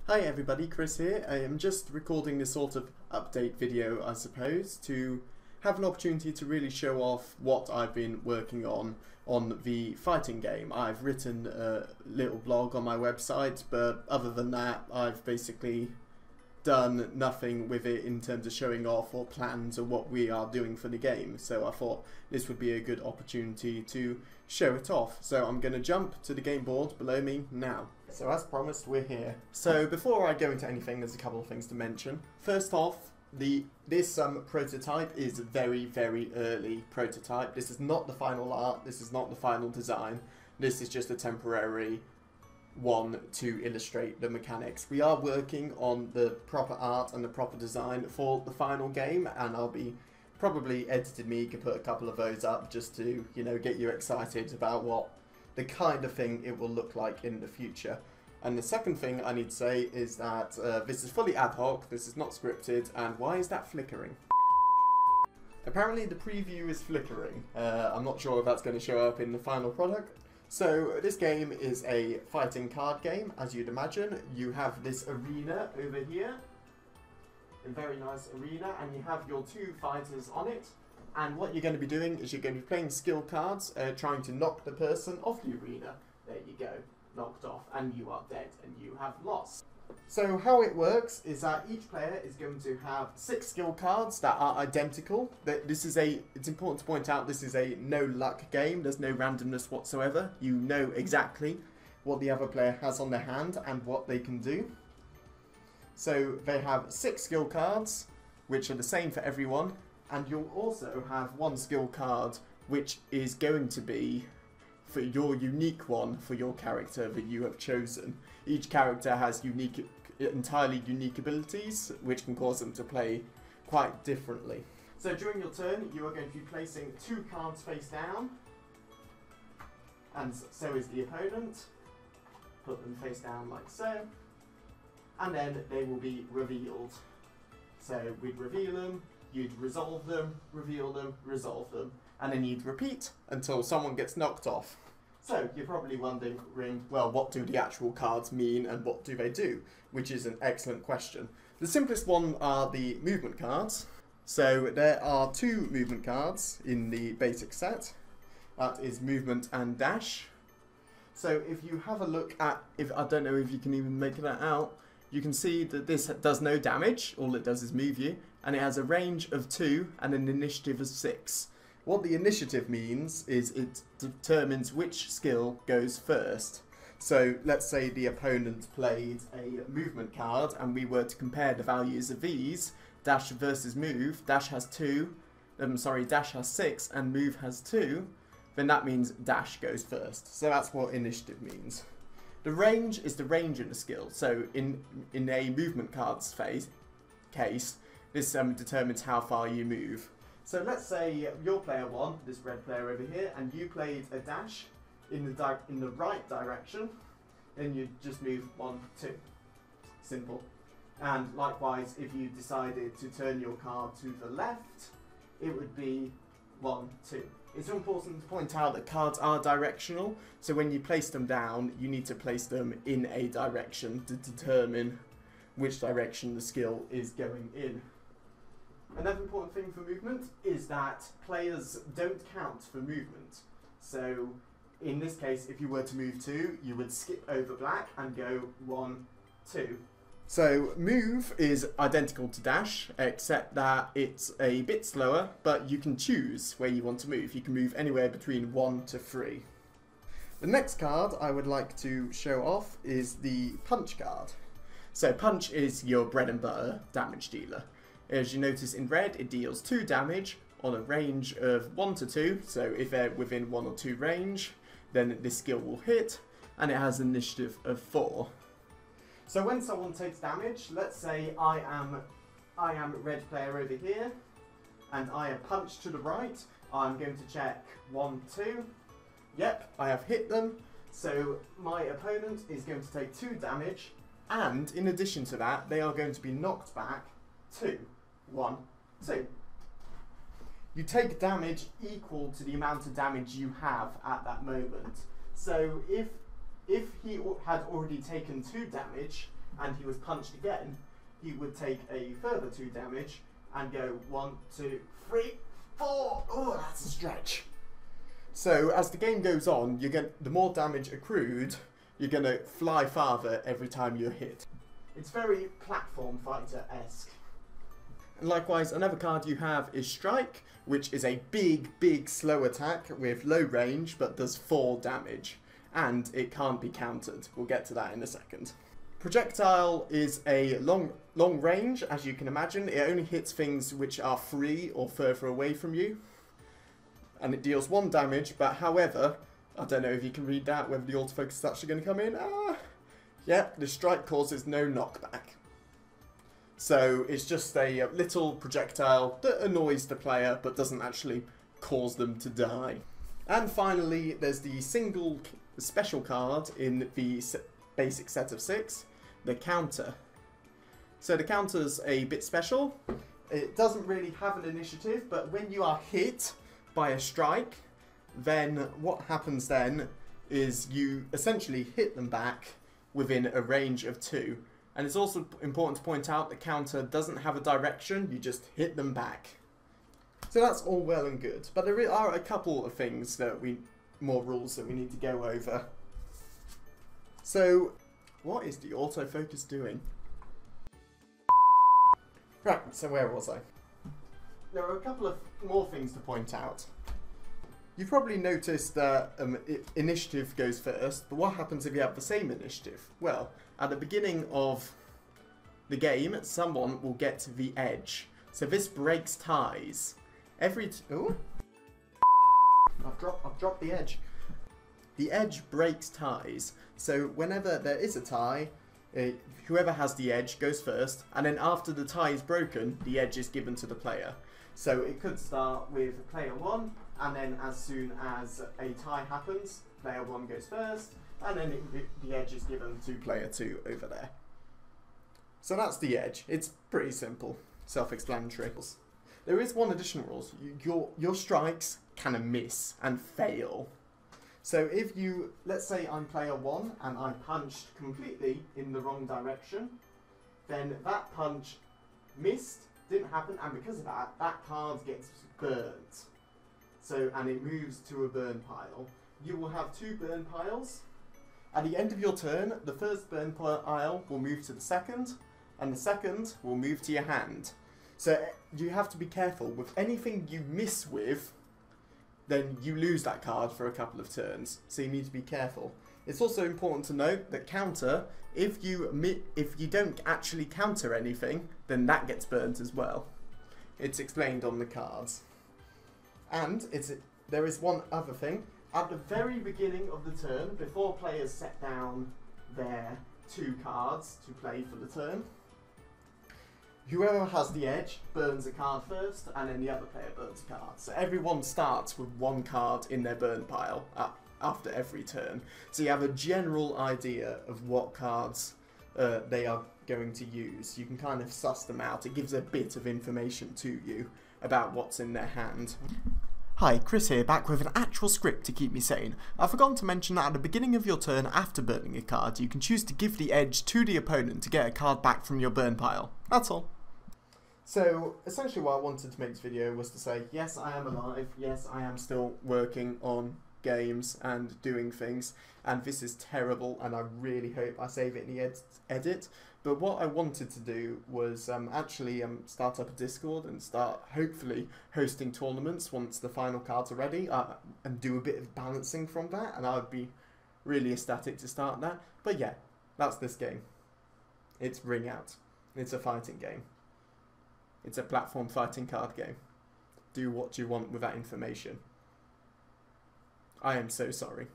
Hi everybody, Chris here. I am just recording this sort of update video, I suppose, to have an opportunity to really show off what I've been working on the fighting game. I've written a little blog on my website, but other than that, I've basically done nothing with it in terms of showing off or plans or what we are doing for the game. So I thought this would be a good opportunity to show it off. So I'm going to jump to the game board below me now. So as promised, we're here. So before I go into anything, there's a couple of things to mention. First off, this prototype is very early prototype. This is not the final art, this is not the final design. This is just a temporary one to illustrate the mechanics. We are working on the proper art and the proper design for the final game, and I'll be probably edited me, can put a couple of those up just to, you know, get you excited about what the kind of thing it will look like in the future. And the second thing I need to say is that this is fully ad hoc, this is not scripted, and why is that flickering? Apparently the preview is flickering. I'm not sure if that's going to show up in the final product. So this game is a fighting card game, as you'd imagine. You have this arena over here, a very nice arena, and you have your two fighters on it. And what you're going to be doing is you're going to be playing skill cards, trying to knock the person off the arena. There you go, knocked off, and you are dead, and you have lost. So how it works is that each player is going to have 6 skill cards that are identical. It's important to point out, this is a no luck game. There's no randomness whatsoever. You know exactly what the other player has on their hand and what they can do. So they have 6 skill cards, which are the same for everyone. And you'll also have 1 skill card, which is going to be for your unique one for your character that you have chosen. Each character has entirely unique abilities, which can cause them to play quite differently. So during your turn, you are going to be placing 2 cards face down, and so is the opponent. Put them face down like so, and then they will be revealed. So we'd reveal them, you'd resolve them, reveal them, resolve them, and then you'd repeat until someone gets knocked off. So you're probably wondering, well, what do the actual cards mean and what do they do? Which is an excellent question. The simplest one are the movement cards. So there are 2 movement cards in the basic set. That is movement and dash. So if you have a look at, I don't know if you can even make that out, you can see that this does no damage, all it does is move you, and it has a range of 2 and an initiative of 6. What the initiative means is it determines which skill goes first. So let's say the opponent played a movement card and we were to compare the values of these, dash versus move, dash has 6 and move has 2, then that means dash goes first. So that's what initiative means. The range is the range of the skill. So in a movement card's case, this determines how far you move. So let's say your player 1, this red player over here, and you played a dash in the right direction, then you just move 1, 2. Simple. And likewise, if you decided to turn your card to the left, it would be 1, 2. It's important to point out that cards are directional, so when you place them down, you need to place them in a direction to determine which direction the skill is going in. Another important thing for movement is that players don't count for movement. So in this case, if you were to move 2, you would skip over black and go 1, 2. So move is identical to dash, except that it's a bit slower, but you can choose where you want to move. You can move anywhere between 1 to 3. The next card I would like to show off is the punch card. So punch is your bread and butter damage dealer. As you notice in red, it deals 2 damage on a range of 1 to 2, so if they're within 1 or 2 range, then this skill will hit, and it has an initiative of 4. So when someone takes damage, let's say I am red player over here, and I have punched to the right, I'm going to check 1, 2, yep, I have hit them, so my opponent is going to take 2 damage, and in addition to that, they are going to be knocked back 2, 1, 2. You take damage equal to the amount of damage you have at that moment. So if he had already taken 2 damage, and he was punched again, he would take a further 2 damage and go 1, 2, 3, 4. Oh, that's a stretch. So as the game goes on, the more damage accrued, you're going to fly farther every time you're hit. It's very platform fighter-esque. And likewise, another card you have is Strike, which is a big slow attack with low range but does 4 damage. And it can't be countered. We'll get to that in a second. Projectile is a long range, as you can imagine. It only hits things which are free or further away from you. And it deals 1 damage, but however, I don't know if you can read that, whether the autofocus is actually going to come in. Yeah, the strike causes no knockback. So it's just a little projectile that annoys the player, but doesn't actually cause them to die. And finally, there's the single special card in the basic set of 6, the counter. So the counter's a bit special. It doesn't really have an initiative, but when you are hit by a strike, then what happens then is you essentially hit them back within a range of 2. And it's also important to point out the counter doesn't have a direction, you just hit them back. So that's all well and good, but there are a couple of things that more rules that we need to go over. So, what is the autofocus doing? Right, so where was I? There are a couple of more things to point out. You've probably noticed that initiative goes first, but what happens if you have the same initiative? Well, at the beginning of the game, someone will get the edge. So this breaks ties. Oh, I've dropped the edge. The edge breaks ties. So whenever there is a tie, whoever has the edge goes first, and then after the tie is broken, the edge is given to the player. So it could start with player 1, and then as soon as a tie happens, player 1 goes first, and then the edge is given to player 2 over there. So that's the edge. It's pretty simple, self-explanatory. There is one additional rule. Your strikes can miss and fail. So if you, let's say I'm player 1 and I punched completely in the wrong direction, then that punch missed, didn't happen, and because of that, that card gets burnt. So, and it moves to a burn pile. You will have 2 burn piles. At the end of your turn, the first burn pile will move to the second, and the second will move to your hand. So you have to be careful. With anything you miss with, then you lose that card for a couple of turns. So you need to be careful. It's also important to note that counter, if you don't actually counter anything, then that gets burnt as well. It's explained on the cards. And there is one other thing. At the very beginning of the turn, before players set down their 2 cards to play for the turn, whoever has the edge burns a card first, and then the other player burns a card. So everyone starts with 1 card in their burn pile after every turn. So you have a general idea of what cards they are going to use. You can kind of suss them out. It gives a bit of information to you about what's in their hand. Hi, Chris here, back with an actual script to keep me sane. I've forgotten to mention that at the beginning of your turn after burning a card, you can choose to give the edge to the opponent to get a card back from your burn pile. That's all. So, essentially what I wanted to make this video was to say, yes, I am alive, yes, I am still working on games and doing things, and this is terrible, and I really hope I save it in the edit. But what I wanted to do was actually start up a Discord and start hopefully hosting tournaments once the final cards are ready, and do a bit of balancing from that, and I would be really ecstatic to start that. But yeah, that's this game. It's Ring Out. It's a fighting game. It's a platform fighting card game. Do what you want with that information. I am so sorry.